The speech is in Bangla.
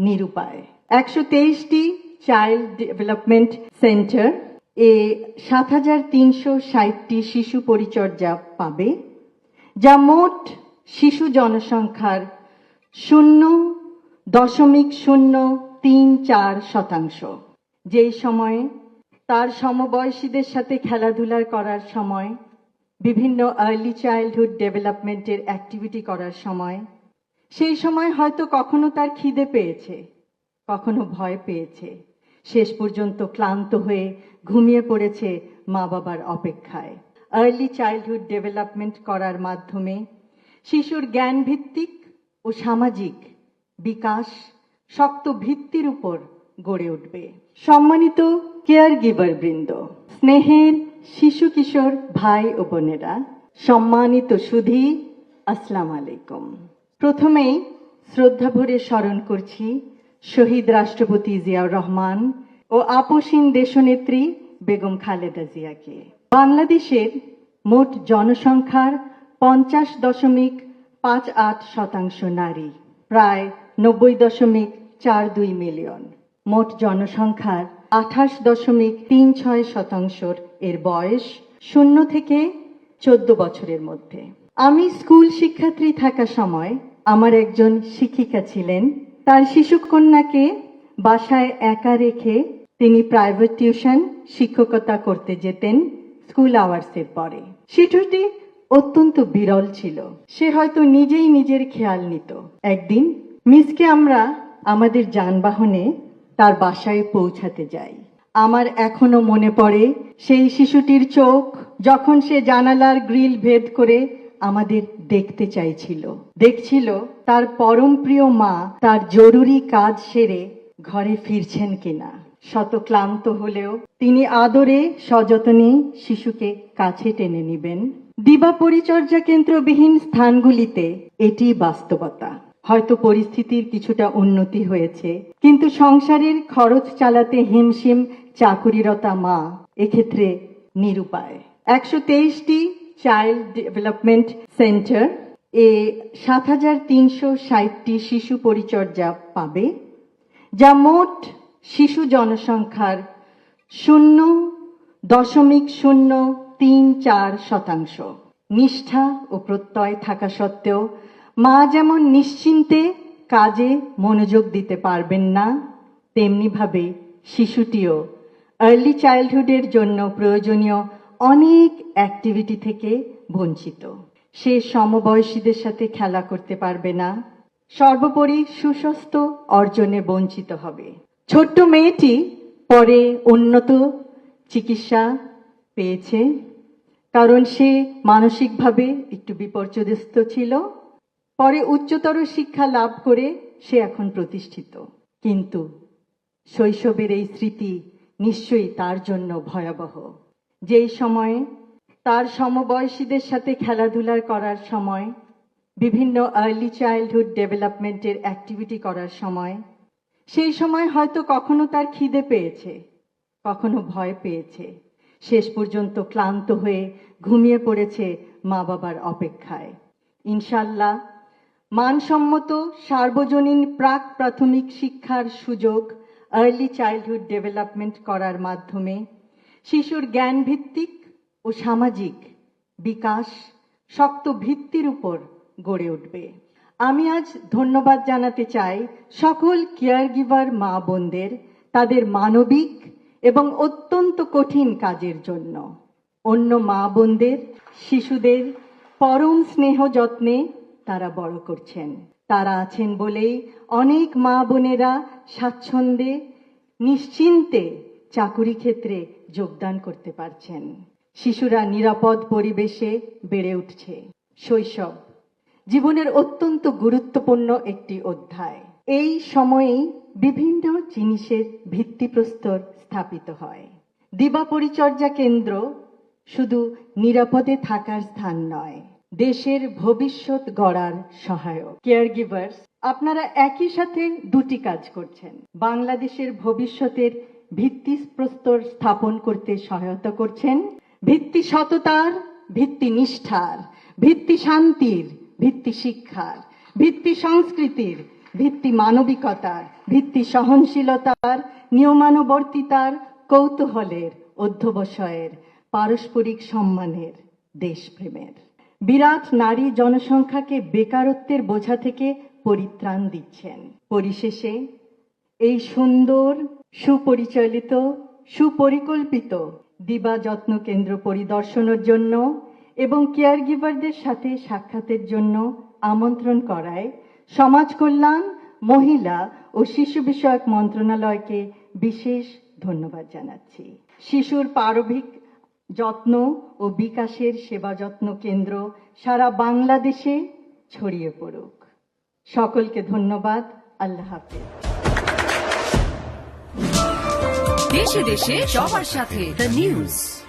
নিরুপায়। 123টি চাইল্ড ডেভেলপমেন্ট সেন্টার এ 7,360টি শিশু পরিচর্যা পাবে, যা মোট শিশু জনসংখ্যার 0.034%। যেই সময়ে তার সমবয়সীদের সাথে খেলাধুলা করার সময়, বিভিন্ন আর্লি চাইল্ডহুড ডেভেলপমেন্টের অ্যাক্টিভিটি করার সময়, সেই সময় হয়তো কখনো তার খিদে পেয়েছে, কখনো ভয় পেয়েছে, শেষ পর্যন্ত ক্লান্ত হয়ে ঘুমিয়ে পড়েছে মা বাবার অপেক্ষায়। আর্লি চাইল্ডহুড ডেভেলপমেন্ট করার মাধ্যমে শিশুর জ্ঞান ভিত্তিক ও সামাজিক বিকাশ শক্ত ভিত্তির উপর গড়ে উঠবে। সম্মানিত কেয়ার গিভার বৃন্দ, স্নেহের শিশু কিশোর ভাই ও বোনেরা, সম্মানিত সুধী, আসসালামু আলাইকুম। প্রথমেই শ্রদ্ধা ভরে স্মরণ করছি শহীদ রাষ্ট্রপতি জিয়াউর রহমান ও আপসীন দেশনেত্রী বেগম খালেদা জিয়াকে। বাংলাদেশের মোট জনসংখ্যার 50.58% নারী, প্রায় 90.42 মিলিয়ন। মোট জনসংখ্যার 28.36% এর বয়স 0 থেকে 14 বছরের মধ্যে। আমি স্কুল শিক্ষার্থী থাকা সময় আমার একজন শিক্ষিকা ছিলেন। তার শিশুকন্যাকে বাসায় একা রেখে তিনি প্রাইভেট টিউশন শিক্ষকতা করতে যেতেন স্কুল আওয়ার্সের পরে। শিশুটি অত্যন্ত বিরল ছিল, সে হয়তো নিজেই নিজের খেয়াল নিত। একদিন মিসকে আমরা আমাদের যানবাহনে তার বাসায় পৌঁছাতে যাই। আমার এখনো মনে পড়ে সেই শিশুটির চোখ যখন সে জানালার গ্রিল ভেদ করে আমাদের দেখতে চাইছিল, দেখছিল তার পরম প্রিয় মা তার জরুরি কাজ সেরে ঘরে ফিরছেন কিনা। শত ক্লান্ত হলেও তিনি আদরে সযত্নে শিশুকে কাছে টেনে নেবেন। দিবা পরিচর্যা কেন্দ্রবিহীন স্থানগুলিতে এটি বাস্তবতা। হয়তো পরিস্থিতির কিছুটা উন্নতি হয়েছে, কিন্তু সংসারের খরচ চালাতে হিমশিম চাকুরিরতা মা এক্ষেত্রে নিরুপায়। 123টি চাইল্ড ডেভেলপমেন্ট সেন্টার এ 7,360টি শিশু পরিচর্যা পাবে, যা মোট শিশু জনসংখ্যার 0.034%। নিষ্ঠা ও প্রত্যয় থাকা সত্ত্বেও মা যেমন নিশ্চিন্তে কাজে মনোযোগ দিতে পারবেন না, তেমনিভাবে শিশুটিও আর্লি চাইল্ডহুডের জন্য প্রয়োজনীয় অনেক অ্যাক্টিভিটি থেকে বঞ্চিত। সে সমবয়সীদের সাথে খেলা করতে পারবে না, সর্বোপরি সুস্বাস্থ্য অর্জনে বঞ্চিত হবে। ছোট্ট মেয়েটি পরে উন্নত চিকিৎসা পেয়েছে, কারণ সে মানসিকভাবে একটু বিপর্যস্ত ছিল। পরে উচ্চতর শিক্ষা লাভ করে সে এখন প্রতিষ্ঠিত। কিন্তু শৈশবের এই স্মৃতি নিশ্চয়ই তার জন্য ভয়াবহ। যেই সময়ে তার সমবয়সীদের সাথে খেলাধুলা করার সময়, বিভিন্ন আর্লি চাইল্ডহুড ডেভেলপমেন্টের অ্যাক্টিভিটি করার সময়, সেই সময় হয়তো কখনো তার খিদে পেয়েছে, কখনো ভয় পেয়েছে, শেষ পর্যন্ত ক্লান্ত হয়ে ঘুমিয়ে পড়েছে মা বাবার অপেক্ষায়। ইনশাল্লাহ মানসম্মত সার্বজনীন প্রাক প্রাথমিক শিক্ষার সুযোগ আর্লি চাইল্ডহুড ডেভেলপমেন্ট করার মাধ্যমে শিশুর জ্ঞান ভিত্তিক ও সামাজিক বিকাশ শক্ত ভিত্তির উপর গড়ে উঠবে। আমি আজ ধন্যবাদ জানাতে চাই সকল কেয়ার গিভার মা বোনদের তাদের মানবিক এবং অত্যন্ত কঠিন কাজের জন্য। অন্য মা বোনদের শিশুদের পরম স্নেহ যত্নে তারা বড় করছেন। তারা আছেন বলেই অনেক মা বোনেরা স্বাচ্ছন্দ্যে নিশ্চিন্তে চাকুরি ক্ষেত্রে যোগদান করতে পারছেন। শিশুরা নিরাপদ পরিবেশে বেড়ে উঠছে। শৈশব জীবনের অত্যন্ত গুরুত্বপূর্ণ একটি অধ্যায়। এই সময়েই বিভিন্ন জিনিসের ভিত্তিপ্রস্তর স্থাপিত হয়। দিবা পরিচর্যা কেন্দ্র শুধু নিরাপদে থাকার স্থান নয়, দেশের ভবিষ্যৎ গড়ার সহায়ক। কেয়ার গিভার্স, আপনারা একই সাথে দুটি কাজ করছেন। বাংলাদেশের ভবিষ্যতের ভিত্তিপ্রস্তর স্থাপন করতে সহায়তা করছেন। ভিত্তি সততার, ভিত্তি নিষ্ঠার, ভিত্তি শান্তির, ভিত্তি শিক্ষার, ভিত্তি সংস্কৃতির, ভিত্তি মানবিকতার, ভিত্তি সহনশীলতার, নিয়মানুবর্তিতার, কৌতূহলের, অধ্যবসায়ের, পারস্পরিক সম্মানের, দেশপ্রেমের। বিরাট নারী জনসংখ্যাকে বেকারত্বের বোঝা থেকে পরিত্রাণ দিচ্ছেন। পরিশেষে এই সুন্দর, সুপরিচালিত, সুপরিকল্পিত দিবা যত্ন কেন্দ্র পরিদর্শনের জন্য এবং কেয়ার গিভারদের সাথে সাক্ষাতের জন্য আমন্ত্রণ করায় সমাজ কল্যাণ, মহিলা ও শিশু বিষয়ক মন্ত্রণালয়কে বিশেষ ধন্যবাদ জানাচ্ছি। শিশুর প্রারম্ভিক যত্ন ও বিকাশের সেবা যত্ন কেন্দ্র সারা বাংলাদেশে ছড়িয়ে পড়ুক। সকলকে ধন্যবাদ। আল্লাহ হাফেজ। দেশে দেশে সবার সাথে দ্য নিউজ।